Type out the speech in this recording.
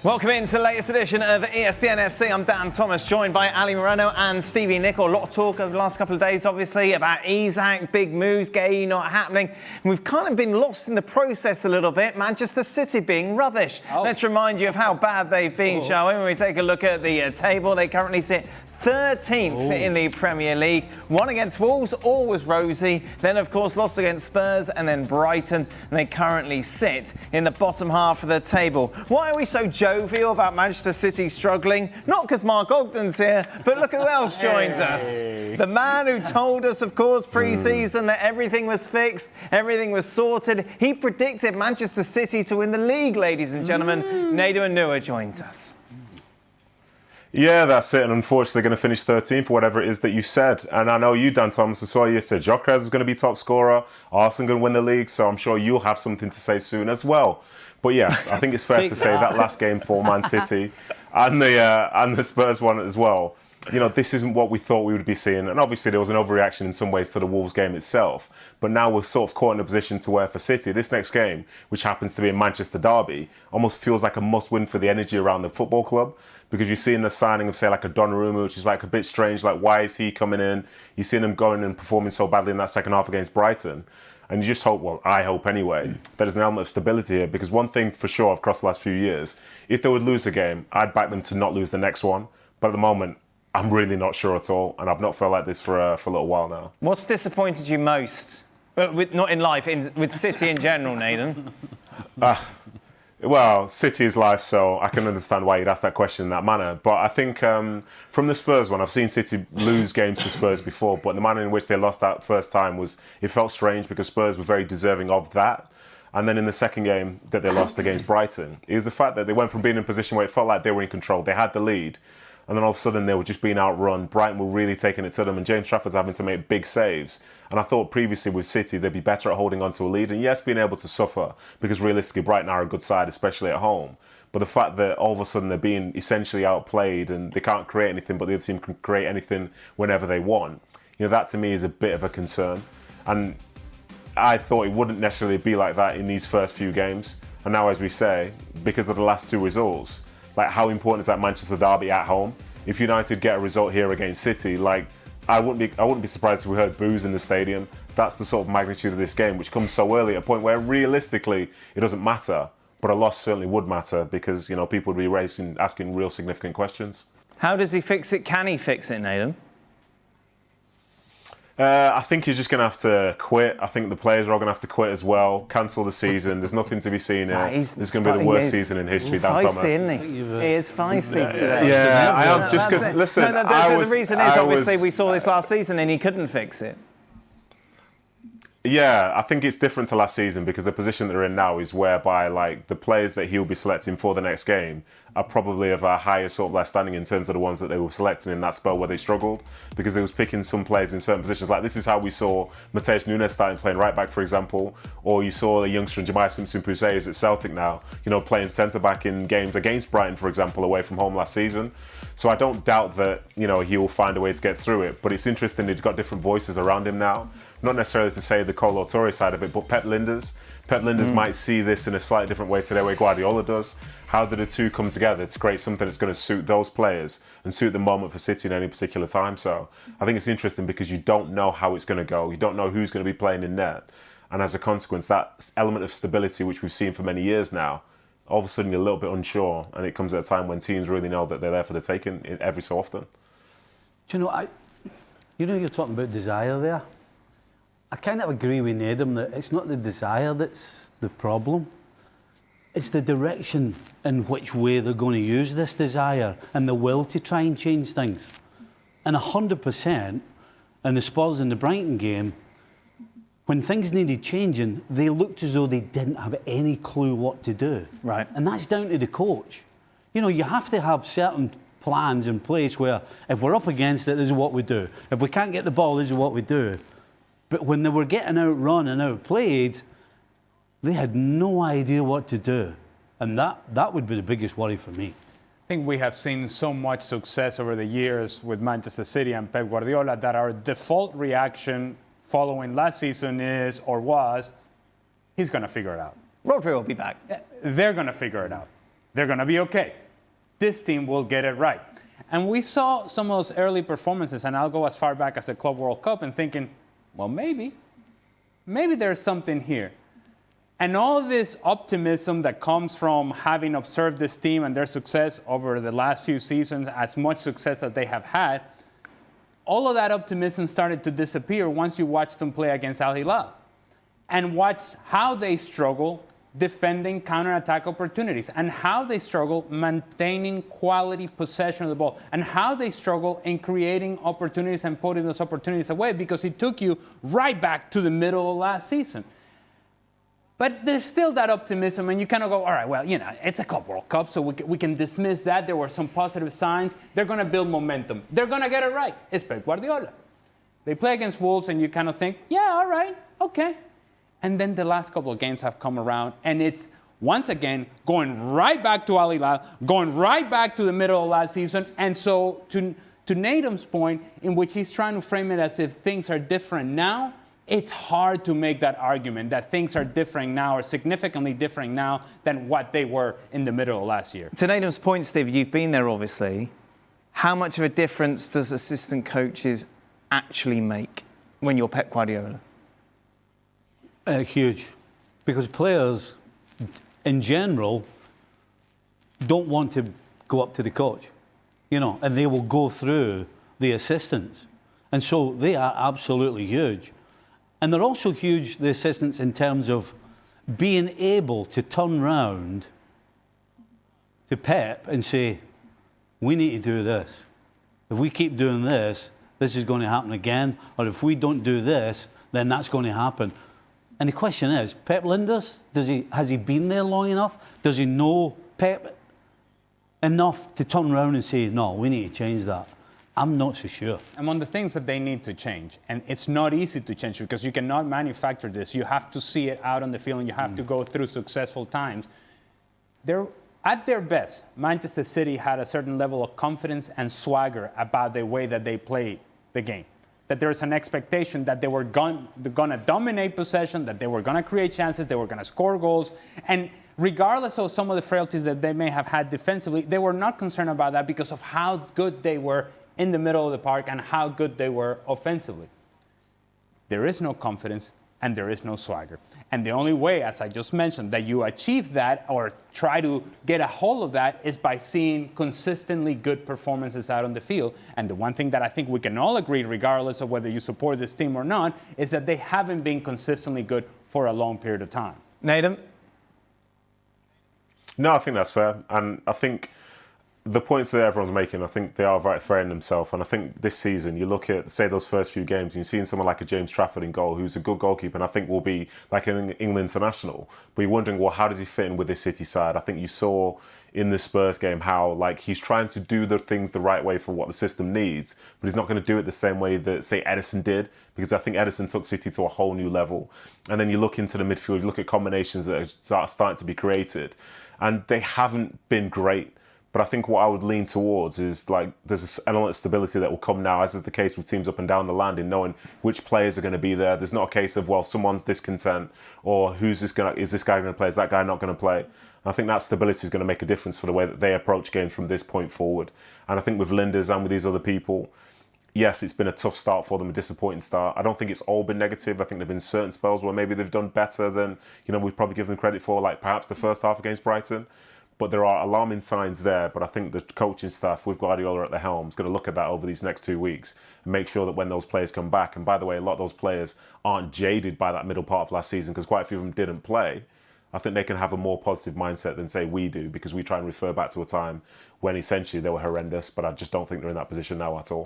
Welcome into the latest edition of ESPN FC. I'm Dan Thomas, joined by Ali Moreno and Stevie Nicol. A lot of talk over the last couple of days, obviously, about Isak, big moves, Gay not happening. And we've kind of been lost in the process a little bit. Manchester City being rubbish. Let's remind you of how bad they've been, shall we? When we take a look at the table, they currently sit 13th in the Premier League. Won against Wolves, all was rosy. Then, of course, lost against Spurs and then Brighton. And they currently sit in the bottom half of the table. Why are we so jovial about Manchester City struggling? Not because Mark Ogden's here, but look who else joins us. The man who told us, of course, pre-season that everything was fixed, everything was sorted. He predicted Manchester City to win the league, ladies and gentlemen. Nedum Onuoha joins us. Yeah, that's it. And unfortunately, going to finish 13th, whatever it is that you said. And I know you, Dan Thomas, as well. You said Gyökeres was going to be top scorer. Arsenal going to win the league. So I'm sure you'll have something to say soon as well. But yes, I think it's fair to say that last game for Man City and the Spurs one as well. You know, this isn't what we thought we would be seeing. And obviously, there was an overreaction in some ways to the Wolves game itself. But now we're sort of caught in a position to where for City, this next game, which happens to be a Manchester derby, almost feels like a must-win for the energy around the football club. Because you're seeing the signing of, say, like a Donnarumma, which is like a bit strange. Like, why is he coming in? You're seeing him going and performing so badly in that second half against Brighton. And you just hope, well, I hope anyway, that there's an element of stability here. Because one thing for sure across the last few years, if they would lose a game, I'd back them to not lose the next one. But at the moment, I'm really not sure at all. And I've not felt like this for a little while now. What's disappointed you most? Not in life, with City in general, Nedum. Well, City is life, so I can understand why you'd ask that question in that manner. But I think from the Spurs one, I've seen City lose games to Spurs before, but the manner in which they lost that first time it felt strange because Spurs were very deserving of that. And then in the second game that they lost against Brighton, it was the fact that they went from being in a position where it felt like they were in control. They had the lead, and then all of a sudden they were just being outrun. Brighton were really taking it to them, and James Trafford's having to make big saves. And I thought previously with City, they'd be better at holding on to a lead. And yes, being able to suffer, because realistically, Brighton are a good side, especially at home. But the fact that all of a sudden they're being essentially outplayed and they can't create anything, but the other team can create anything whenever they want, you know, that to me is a bit of a concern. And I thought it wouldn't necessarily be like that in these first few games. And now, as we say, because of the last two results, like how important is that Manchester derby at home? If United get a result here against City, like, I wouldn't be surprised if we heard boos in the stadium. That's the sort of magnitude of this game, which comes so early, at a point where realistically it doesn't matter, but a loss certainly would matter because, you know, people would be asking real significant questions. How does he fix it? Can he fix it, Nedum? I think he's just going to have to quit. I think the players are all going to have to quit as well, cancel the season. There's nothing to be seen here. It's going to be the worst season in history, Dan Thomas. Feisty, isn't he? He is feisty today. Yeah, I am. Just because, listen, the reason is, obviously, we saw this last season and he couldn't fix it. Yeah, I think it's different to last season because the position they're in now is whereby, like, the players that he'll be selecting for the next game are probably of a higher sort of less standing in terms of the ones that they were selecting in that spell where they struggled, because they was picking some players in certain positions. Like, this is how we saw Matheus Nunes starting playing right back, for example, or you saw the youngster in Jemai Simpson-Poussey is at Celtic now, you know, playing centre back in games against Brighton, for example, away from home last season. So I don't doubt that, you know, he will find a way to get through it. But it's interesting that he's got different voices around him now. Not necessarily to say the Colo Torre side of it, but Pep Linders might see this in a slightly different way to the way Guardiola does. How do the two come together to create something that's going to suit those players and suit the moment for City in any particular time? So I think it's interesting because you don't know how it's going to go. You don't know who's going to be playing in net. And as a consequence, that element of stability, which we've seen for many years now, all of a sudden you're a little bit unsure. And it comes at a time when teams really know that they're there for the taking every so often. Do you know, you're talking about desire there. I kind of agree with Nedum that it's not the desire that's the problem. It's the direction in which way they're going to use this desire and the will to try and change things. And 100% in the Spurs and the Brighton game, when things needed changing, they looked as though they didn't have any clue what to do. Right. And that's down to the coach. You know, you have to have certain plans in place where if we're up against it, this is what we do. If we can't get the ball, this is what we do. But when they were getting outrun and outplayed, they had no idea what to do. And that would be the biggest worry for me. I think we have seen so much success over the years with Manchester City and Pep Guardiola that our default reaction following last season is, or was, he's going to figure it out. Rodri will be back. They're going to figure it out. they're going to be okay. This team will get it right. And we saw some of those early performances, and I'll go as far back as the Club World Cup and thinking, well, maybe there's something here. And all this optimism that comes from having observed this team and their success over the last few seasons, as much success as they have had, all of that optimism started to disappear once you watched them play against Al Hilal and watch how they struggle defending counterattack opportunities and how they struggle maintaining quality possession of the ball and how they struggle in creating opportunities and putting those opportunities away, because it took you right back to the middle of last season. But there's still that optimism, and you kind of go, all right, well, it's a Club World Cup, so we can dismiss that. There were some positive signs. They're going to build momentum. They're going to get it right. It's Pep Guardiola. They play against Wolves, and you kind of think, yeah, all right, okay. And then the last couple of games have come around, and it's, once again, going right back to Al Hilal, going right back to the middle of last season. And so to Nedum's point, in which he's trying to frame it as if things are different now, it's hard to make that argument that things are different now or significantly different now than what they were in the middle of last year. To Nedum's point, Steve, you've been there, obviously. How much of a difference does assistant coaches actually make when you're Pep Guardiola? Huge. Because players, in general, don't want to go up to the coach, and they will go through the assistants. And so they are absolutely huge. And they're also huge, the assistants, in terms of being able to turn round to Pep and say, we need to do this. If we keep doing this, this is going to happen again. Or if we don't do this, then that's going to happen. And the question is, Pep Linders, has he been there long enough? Does he know Pep enough to turn around and say, no, we need to change that? I'm not so sure. Among the things that they need to change, and it's not easy to change because you cannot manufacture this. You have to see it out on the field and you have to go through successful times. They're at their best. Manchester City had a certain level of confidence and swagger about the way that they played the game. That there's an expectation that they were going to dominate possession, that they were going to create chances, they were going to score goals. And regardless of some of the frailties that they may have had defensively, they were not concerned about that because of how good they were in the middle of the park and how good they were offensively. There is no confidence and there is no swagger. And the only way, as I just mentioned, that you achieve that or try to get a hold of that is by seeing consistently good performances out on the field. And the one thing that I think we can all agree, regardless of whether you support this team or not, is that they haven't been consistently good for a long period of time. Nedum? No, I think that's fair. And I think the points that everyone's making, I think they are right fair in themselves. And I think this season, you look at, say, those first few games, and you're seeing someone like a James Trafford in goal, who's a good goalkeeper, and I think will be like an England international. But you're wondering, well, how does he fit in with this City side? I think you saw in the Spurs game how, like, he's trying to do the things the right way for what the system needs, but he's not going to do it the same way that, say, Edison did, because I think Edison took City to a whole new level. And then you look into the midfield, you look at combinations that are starting to be created, and they haven't been great. But I think what I would lean towards is, like, there's an element of stability that will come now, as is the case with teams up and down the land, in knowing which players are going to be there. There's not a case of, well, someone's discontent, or is this guy going to play? Is that guy not going to play? I think that stability is going to make a difference for the way that they approach games from this point forward. And I think with Linders and with these other people, yes, it's been a tough start for them, a disappointing start. I don't think it's all been negative. I think there have been certain spells where maybe they've done better than, we've probably given them credit for, like perhaps the first half against Brighton. But there are alarming signs there. But I think the coaching staff with Guardiola at the helm is going to look at that over these next 2 weeks and make sure that when those players come back, and by the way, a lot of those players aren't jaded by that middle part of last season because quite a few of them didn't play. I think they can have a more positive mindset than, say, we do, because we try and refer back to a time when essentially they were horrendous, but I just don't think they're in that position now at all.